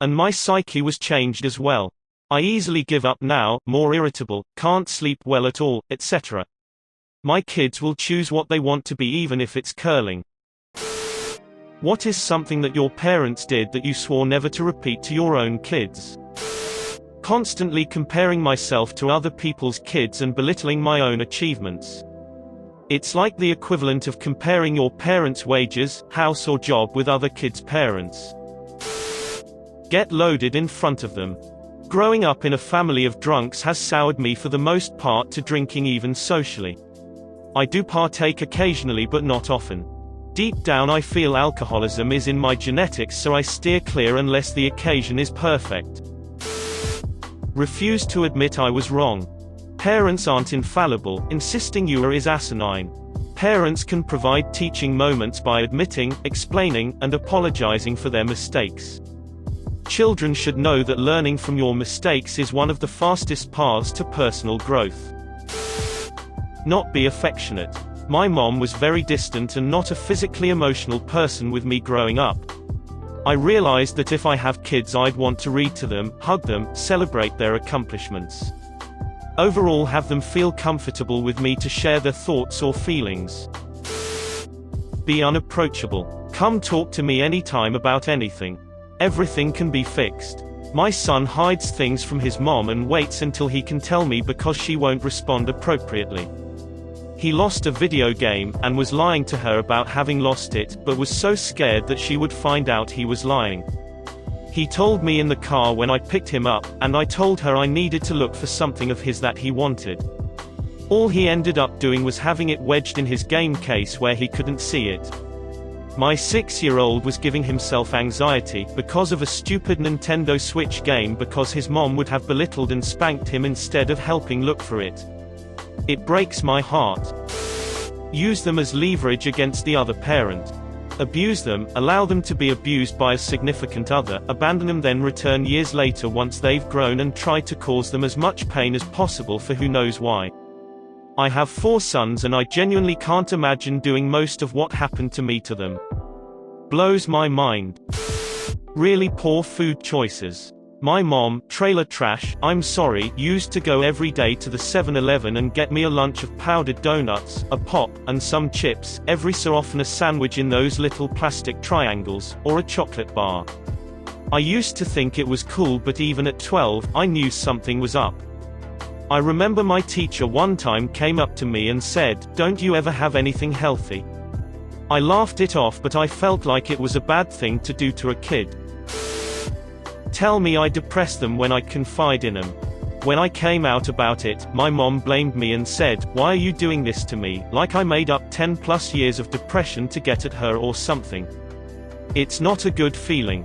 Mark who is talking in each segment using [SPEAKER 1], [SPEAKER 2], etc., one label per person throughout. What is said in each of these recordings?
[SPEAKER 1] And my psyche was changed as well. I easily give up now, more irritable, can't sleep well at all, etc. My kids will choose what they want to be even if it's curling. What is something that your parents did that you swore never to repeat to your own kids? Constantly comparing myself to other people's kids and belittling my own achievements. It's like the equivalent of comparing your parents' wages, house or job with other kids' parents. Get loaded in front of them. Growing up in a family of drunks has soured me for the most part to drinking even socially. I do partake occasionally but not often. Deep down I feel alcoholism is in my genetics, so I steer clear unless the occasion is perfect. Refuse to admit I was wrong. Parents aren't infallible, insisting you are is asinine. Parents can provide teaching moments by admitting, explaining, and apologizing for their mistakes. Children should know that learning from your mistakes is one of the fastest paths to personal growth. Not be affectionate. My mom was very distant and not a physically emotional person with me growing up. I realized that if I have kids I'd want to read to them, hug them, celebrate their accomplishments. Overall have them feel comfortable with me to share their thoughts or feelings. Be unapproachable. Come talk to me anytime about anything. Everything can be fixed. My son hides things from his mom and waits until he can tell me because she won't respond appropriately. He lost a video game, and was lying to her about having lost it, but was so scared that she would find out he was lying. He told me in the car when I picked him up, and I told her I needed to look for something of his that he wanted. All he ended up doing was having it wedged in his game case where he couldn't see it. My 6-year-old was giving himself anxiety because of a stupid Nintendo Switch game because his mom would have belittled and spanked him instead of helping look for it. It breaks my heart. Use them as leverage against the other parent. Abuse them, allow them to be abused by a significant other, abandon them, then return years later once they've grown and try to cause them as much pain as possible for who knows why. I have 4 sons and I genuinely can't imagine doing most of what happened to me to them. Blows my mind. Really poor food choices. My mom, trailer trash, I'm sorry, used to go every day to the 7-Eleven and get me a lunch of powdered donuts, a pop, and some chips, every so often a sandwich in those little plastic triangles, or a chocolate bar. I used to think it was cool, but even at 12, I knew something was up. I remember my teacher one time came up to me and said, "Don't you ever have anything healthy?" I laughed it off, but I felt like it was a bad thing to do to a kid. Tell me I depress them when I confide in them. When I came out about it, my mom blamed me and said, "Why are you doing this to me?" Like I made up 10+ years of depression to get at her or something. It's not a good feeling.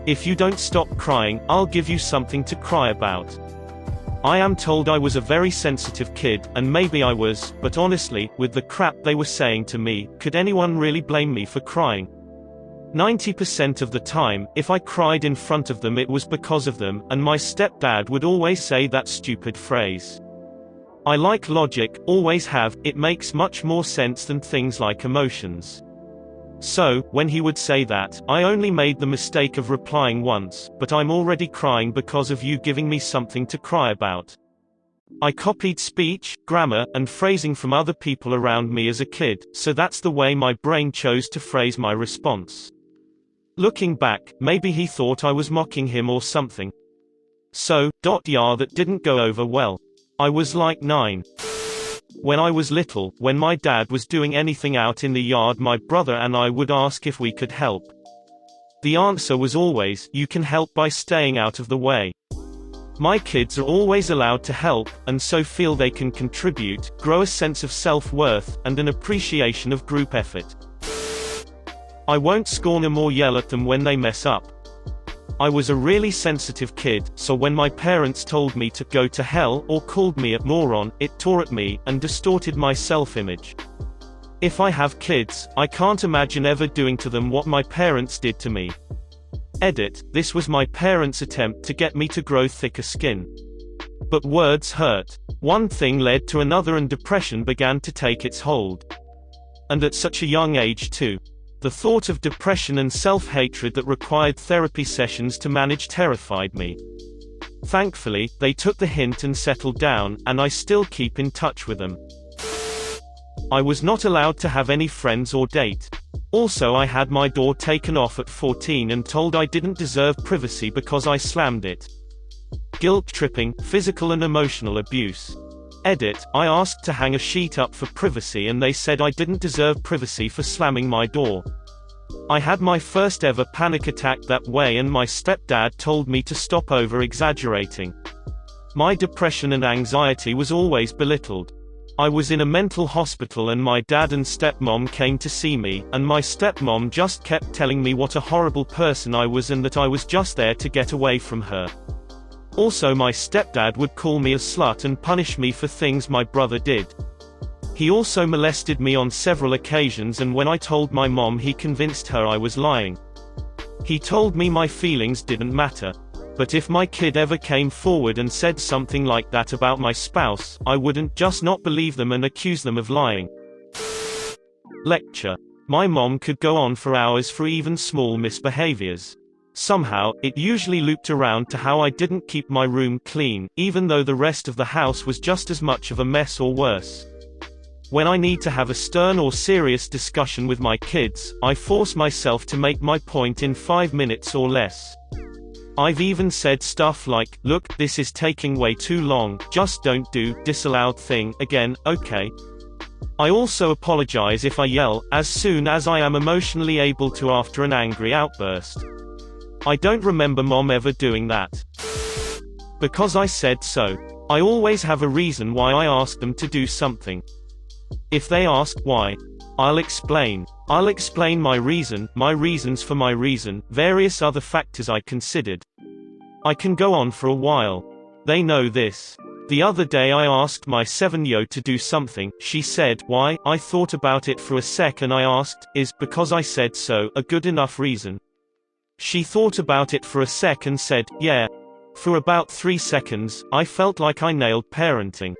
[SPEAKER 1] If you don't stop crying, I'll give you something to cry about. I am told I was a very sensitive kid, and maybe I was, but honestly, with the crap they were saying to me, could anyone really blame me for crying? 90% of the time, if I cried in front of them it was because of them, and my stepdad would always say that stupid phrase. I like logic, always have, it makes much more sense than things like emotions. So, when he would say that, I only made the mistake of replying once, but I'm already crying because of you giving me something to cry about. I copied speech, grammar, and phrasing from other people around me as a kid, so that's the way my brain chose to phrase my response. Looking back, maybe he thought I was mocking him or something. So, yeah, that didn't go over well. I was like 9. When I was little, when my dad was doing anything out in the yard, my brother and I would ask if we could help. The answer was always, "You can help by staying out of the way." My kids are always allowed to help, and so feel they can contribute, grow a sense of self-worth, and an appreciation of group effort. I won't scorn them or yell at them when they mess up. I was a really sensitive kid, so when my parents told me to go to hell or called me a moron, it tore at me, and distorted my self-image. If I have kids, I can't imagine ever doing to them what my parents did to me. Edit, this was my parents' attempt to get me to grow thicker skin. But words hurt. One thing led to another and depression began to take its hold. And at such a young age too. The thought of depression and self-hatred that required therapy sessions to manage terrified me. Thankfully, they took the hint and settled down, and I still keep in touch with them. I was not allowed to have any friends or date. Also, I had my door taken off at 14 and told I didn't deserve privacy because I slammed it. Guilt tripping, physical and emotional abuse. Edit, I asked to hang a sheet up for privacy and they said I didn't deserve privacy for slamming my door. I had my first ever panic attack that way and my stepdad told me to stop over-exaggerating. My depression and anxiety was always belittled. I was in a mental hospital and my dad and stepmom came to see me, and my stepmom just kept telling me what a horrible person I was and that I was just there to get away from her. Also, my stepdad would call me a slut and punish me for things my brother did. He also molested me on several occasions, and when I told my mom, he convinced her I was lying. He told me my feelings didn't matter. But if my kid ever came forward and said something like that about my spouse, I wouldn't just not believe them and accuse them of lying. Lecture. My mom could go on for hours for even small misbehaviors. Somehow, it usually looped around to how I didn't keep my room clean, even though the rest of the house was just as much of a mess or worse. When I need to have a stern or serious discussion with my kids, I force myself to make my point in 5 minutes or less. I've even said stuff like, "Look, this is taking way too long, just don't do disallowed thing again, okay?" I also apologize if I yell, as soon as I am emotionally able to after an angry outburst. I don't remember mom ever doing that. Because I said so. I always have a reason why I ask them to do something. If they ask why, I'll explain. I'll explain my reason, my reasons for my reason, various other factors I considered. I can go on for a while. They know this. The other day I asked my 7-year-old to do something, she said, "Why?" I thought about it for a sec and I asked, "Is because I said so a good enough reason?" She thought about it for a sec and said, "Yeah." For about 3 seconds, I felt like I nailed parenting.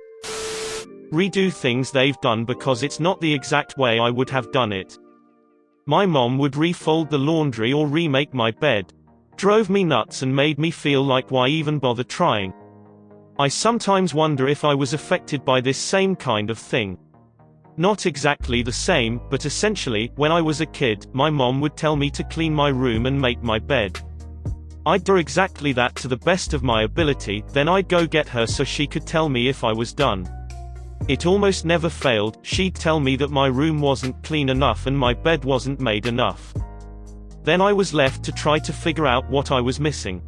[SPEAKER 1] Redo things they've done because it's not the exact way I would have done it. My mom would refold the laundry or remake my bed. Drove me nuts and made me feel like why even bother trying. I sometimes wonder if I was affected by this same kind of thing. Not exactly the same, but essentially, when I was a kid, my mom would tell me to clean my room and make my bed. I'd do exactly that to the best of my ability, then I'd go get her so she could tell me if I was done. It almost never failed. She'd tell me that my room wasn't clean enough and my bed wasn't made enough. Then I was left to try to figure out what I was missing.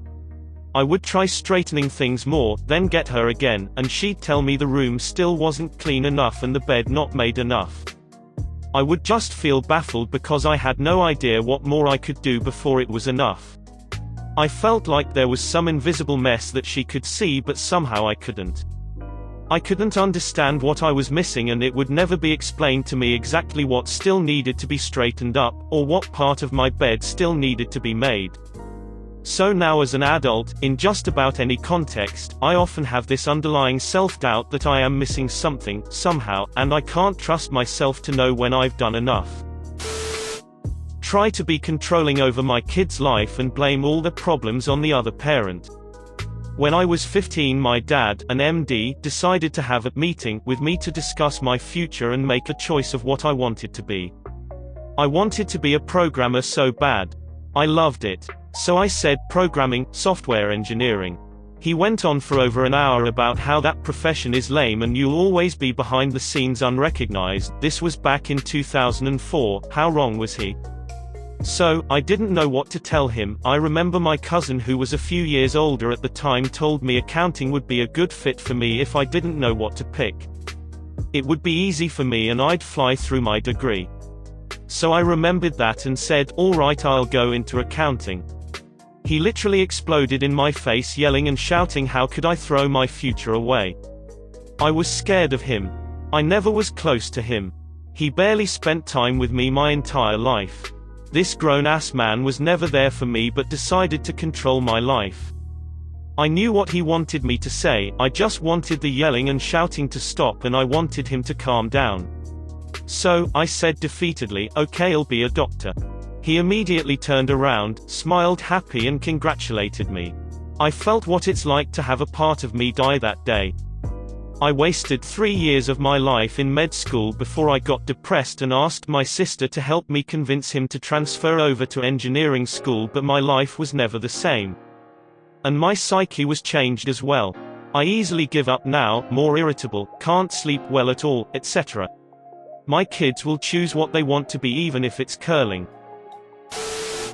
[SPEAKER 1] I would try straightening things more, then get her again, and she'd tell me the room still wasn't clean enough and the bed not made enough. I would just feel baffled because I had no idea what more I could do before it was enough. I felt like there was some invisible mess that she could see, but somehow I couldn't. I couldn't understand what I was missing, and it would never be explained to me exactly what still needed to be straightened up, or what part of my bed still needed to be made. So now as an adult, in just about any context, I often have this underlying self-doubt that I am missing something, somehow, and I can't trust myself to know when I've done enough. Try to be controlling over my kid's life and blame all the problems on the other parent. When I was 15, my dad, an MD, decided to have a meeting with me to discuss my future and make a choice of what I wanted to be. I wanted to be a programmer so bad. I loved it. So I said programming, software engineering. He went on for over an hour about how that profession is lame and you'll always be behind the scenes unrecognized. This was back in 2004, how wrong was he? So, I didn't know what to tell him. I remember my cousin, who was a few years older at the time, told me accounting would be a good fit for me if I didn't know what to pick. It would be easy for me and I'd fly through my degree. So I remembered that and said, "Alright, I'll go into accounting." He literally exploded in my face, yelling and shouting how could I throw my future away. I was scared of him. I never was close to him. He barely spent time with me my entire life. This grown-ass man was never there for me but decided to control my life. I knew what he wanted me to say, I just wanted the yelling and shouting to stop and I wanted him to calm down. So, I said defeatedly, okay, I'll be a doctor. He immediately turned around, smiled happy and congratulated me. I felt what it's like to have a part of me die that day. I wasted 3 years of my life in med school before I got depressed and asked my sister to help me convince him to transfer over to engineering school, but my life was never the same. And my psyche was changed as well. I easily give up now, more irritable, can't sleep well at all, etc. My kids will choose what they want to be even if it's curling.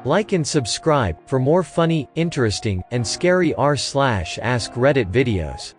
[SPEAKER 2] Like and subscribe for more funny, interesting, and scary r/ask Reddit videos.